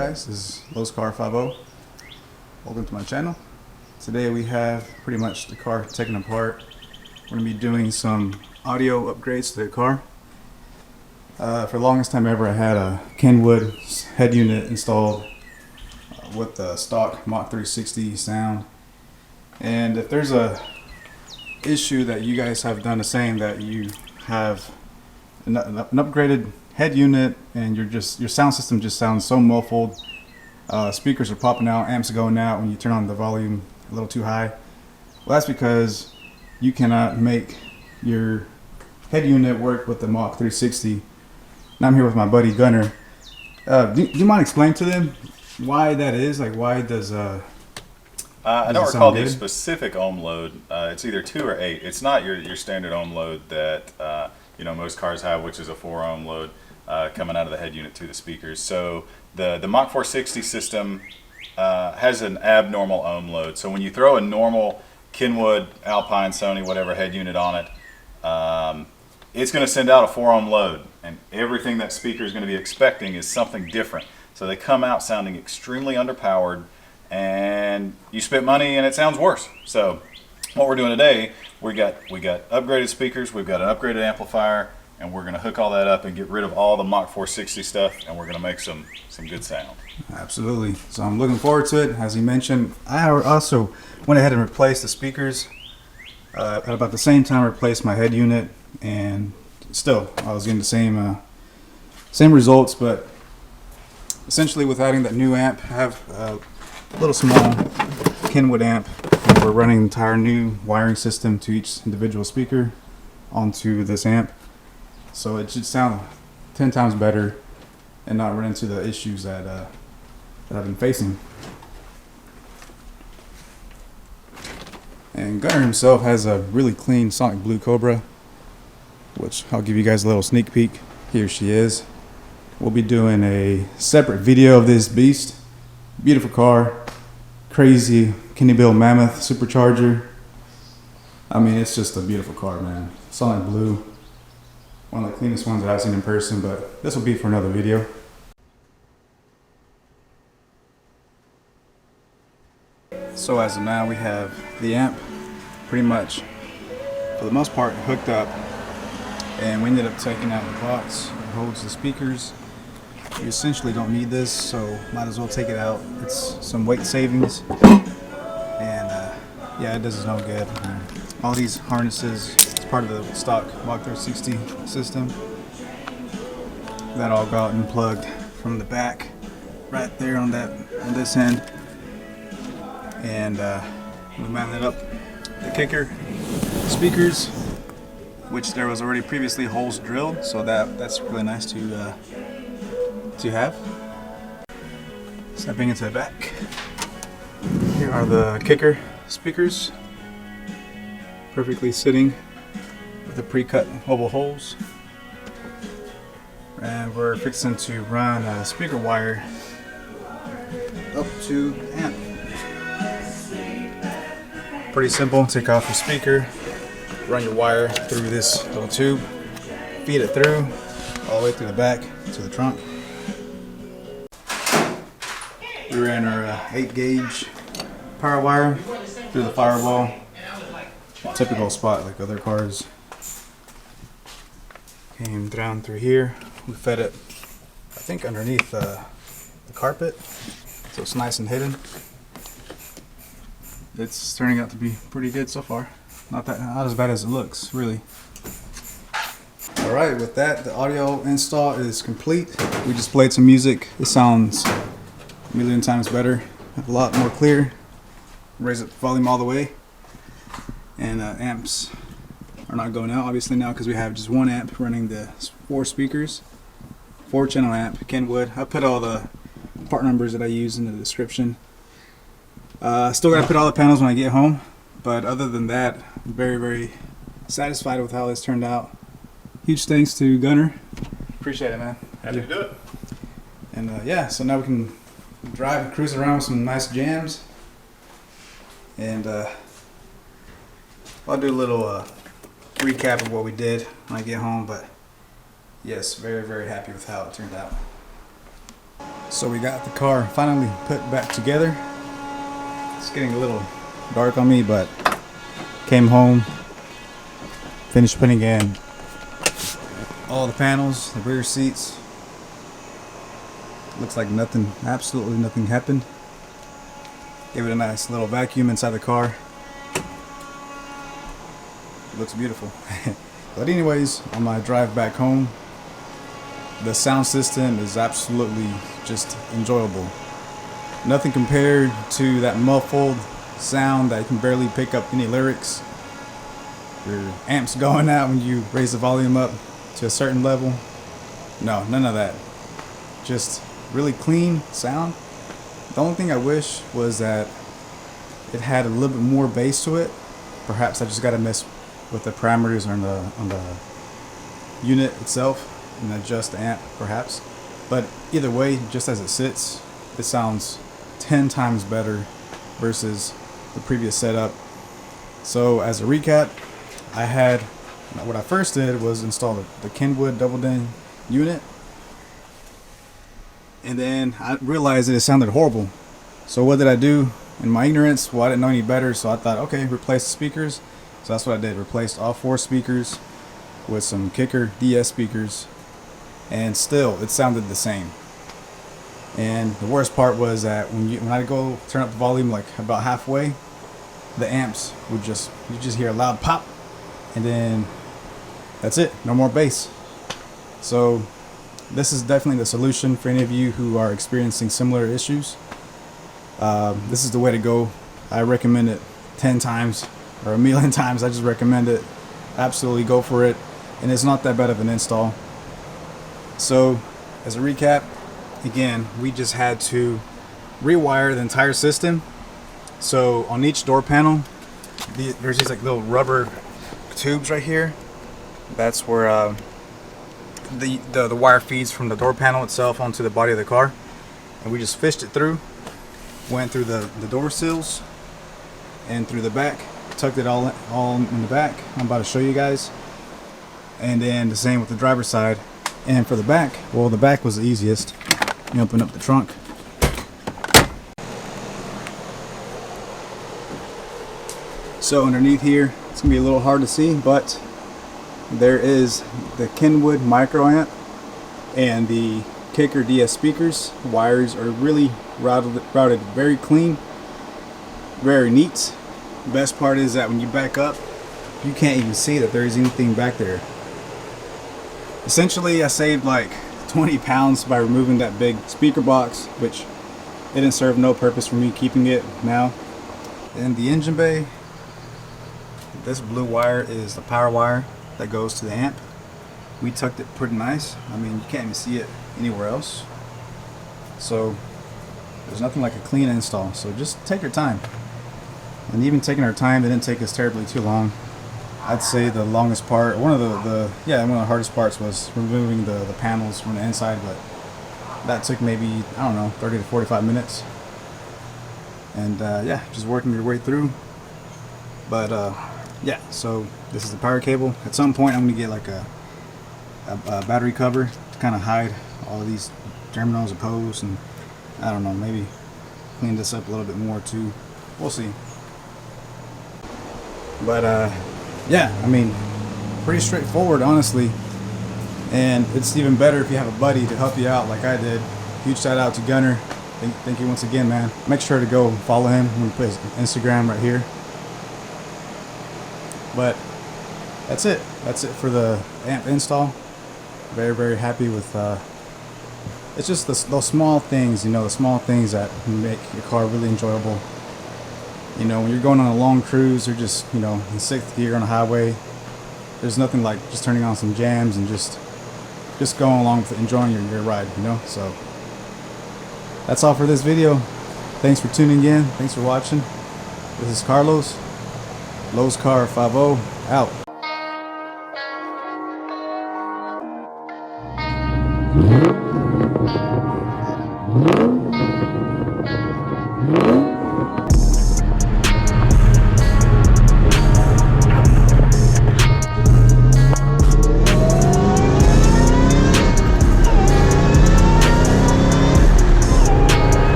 guys? This is Lowe's Car 50. Welcome to my channel. Today we have pretty much the car taken apart. We're going to be doing some audio upgrades to the car. For the longest time ever, I had a Kenwood head unit installed with the stock Mach 360 sound. And if there's a issue that you guys have done the same, that you have an upgraded head unit and your sound system just sounds so muffled, speakers are popping out, amps are going out when you turn on the volume a little too high, well, that's because you cannot make your head unit work with the Mach 360. Now I'm here with my buddy Gunner. Do you mind explaining to them why that is? Like, why does I don't recall the specific ohm load. It's either 2 or 8. It's not your standard ohm load that most cars have, which is a 4 ohm load coming out of the head unit to the speakers. So the Mach 460 system has an abnormal ohm load. So when you throw a normal Kenwood, Alpine, Sony, whatever head unit on it, it's going to send out a 4 ohm load, and everything that speaker is going to be expecting is something different. So they come out sounding extremely underpowered, and you spent money and it sounds worse. So what we're doing today, we got upgraded speakers, we've got an upgraded amplifier, and we're going to hook all that up and get rid of all the Mach 460 stuff, and we're going to make some good sound. Absolutely. So I'm looking forward to it. As he mentioned, I also went ahead and replaced the speakers at about the same time I replaced my head unit, and still I was getting the same results. But essentially, with adding that new amp, I have a little small Kenwood amp, and we're running the entire new wiring system to each individual speaker onto this amp, so it should sound 10 times better and not run into the issues that I've been facing. And Gunner himself has a really clean Sonic Blue Cobra, which I'll give you guys a little sneak peek. Here she is. We'll be doing a separate video of this beast. Beautiful car, crazy Kenwood Mammoth supercharger. I mean, it's just a beautiful car, man. Sonic Blue, one of the cleanest ones that I've seen in person, but this will be for another video. So as of now, we have the amp pretty much, for the most part, hooked up, and we ended up taking out the box that holds the speakers. We essentially don't need this, so might as well take it out. It's some weight savings, and yeah, it does us no good. All these harnesses, it's part of the stock Mach 360 system. That all got unplugged from the back, right there on this end, and we mounted up the kicker speakers, which there was already previously holes drilled, so that's really nice to have. Stepping into the back, here are the kicker speakers, perfectly sitting with the pre-cut oval holes, and we're fixing to run a speaker wire up to the amp. Pretty simple. Take off your speaker, run your wire through this little tube, feed it through all the way through the back to the trunk. We ran our 8 gauge power wire through the firewall, typical spot like other cars. Came down through here. We fed it, I think, underneath the carpet, so it's nice and hidden. It's turning out to be pretty good so far. Not as bad as it looks, really. All right, with that, the audio install is complete. We just played some music. It sounds a million times better, a lot more clear. Raise the volume all the way, and amps are not going out obviously now because we have just one amp running the 4 speakers, 4-channel amp, Kenwood. I put all the part numbers that I use in the description. Still gotta put all the panels when I get home, but other than that, I'm very, very satisfied with how this turned out. Huge thanks to Gunner. Appreciate it, man. Happy to do it. And yeah, so now we can drive and cruise around with some nice jams. And I'll do a little recap of what we did when I get home, but yes, very, very happy with how it turned out. So we got the car finally put back together. It's getting a little dark on me, but came home, finished putting in all the panels, the rear seats. Looks like nothing, absolutely nothing happened. Gave it a nice little vacuum inside the car. It looks beautiful. But anyways, on my drive back home, the sound system is absolutely just enjoyable. Nothing compared to that muffled sound that you can barely pick up any lyrics. Your amps going out when you raise the volume up to a certain level. No, none of that. Just really clean sound. The only thing I wish was that it had a little bit more bass to it. Perhaps I just got to mess with the parameters on the unit itself and adjust the amp, perhaps. But either way, just as it sits, it sounds 10 times better versus the previous setup. So as a recap, what I first did was install the Kenwood double din unit, and then I realized that it sounded horrible. So what did I do? In my ignorance, well, I didn't know any better, so I thought, okay, replace the speakers. So that's what I did. Replaced all 4 speakers with some kicker DS speakers, and still it sounded the same. And the worst part was that when I go turn up the volume like about halfway, the amps would you just hear a loud pop, and then that's it, no more bass. So this is definitely the solution for any of you who are experiencing similar issues. This is the way to go. I recommend it 10 times or a million times. I just recommend it. Absolutely go for it. And it's not that bad of an install. So as a recap, again, we just had to rewire the entire system. So on each door panel, there's these like little rubber tubes right here. That's where the wire feeds from the door panel itself onto the body of the car. And we just fished it through. Went through the door sills and through the back, tucked it all in the back. I'm about to show you guys. And then the same with the driver's side. And for the back, well, the back was the easiest. You open up the trunk. So underneath here, it's gonna be a little hard to see, but there is the Kenwood micro amp and the kicker DS speakers. Wires are really routed very clean, very neat. The best part is that when you back up, you can't even see that there is anything back there. Essentially, I saved like 20 pounds by removing that big speaker box, which it didn't serve no purpose for me keeping it now. And the engine bay, this blue wire is the power wire that goes to the amp. We tucked it pretty nice. I mean, you can't even see it anywhere else. So there's nothing like a clean install. So just take your time. And even taking our time, it didn't take us terribly too long. I'd say the longest part, one of the hardest parts was removing the panels from the inside, but that took maybe, I don't know, 30 to 45 minutes. And yeah, just working your way through. But yeah, so this is the power cable. At some point I'm gonna get like a battery cover to kind of hide all of these terminals and posts, and I don't know, maybe clean this up a little bit more too. We'll see. But yeah, I mean, pretty straightforward, honestly. And it's even better if you have a buddy to help you out like I did. Huge shout out to Gunner. Thank you once again, man. Make sure to go follow him. We put his Instagram right here. But that's it. That's it for the amp install. Very, very happy with it's just those small things, you know, the small things that make your car really enjoyable. You know, when you're going on a long cruise or just, you know, in 6th gear on a highway, there's nothing like just turning on some jams and just going along with enjoying your ride, you know. So that's all for this video. Thanks for tuning in. Thanks for watching. This is Carlos. Lowe's Car 50 out.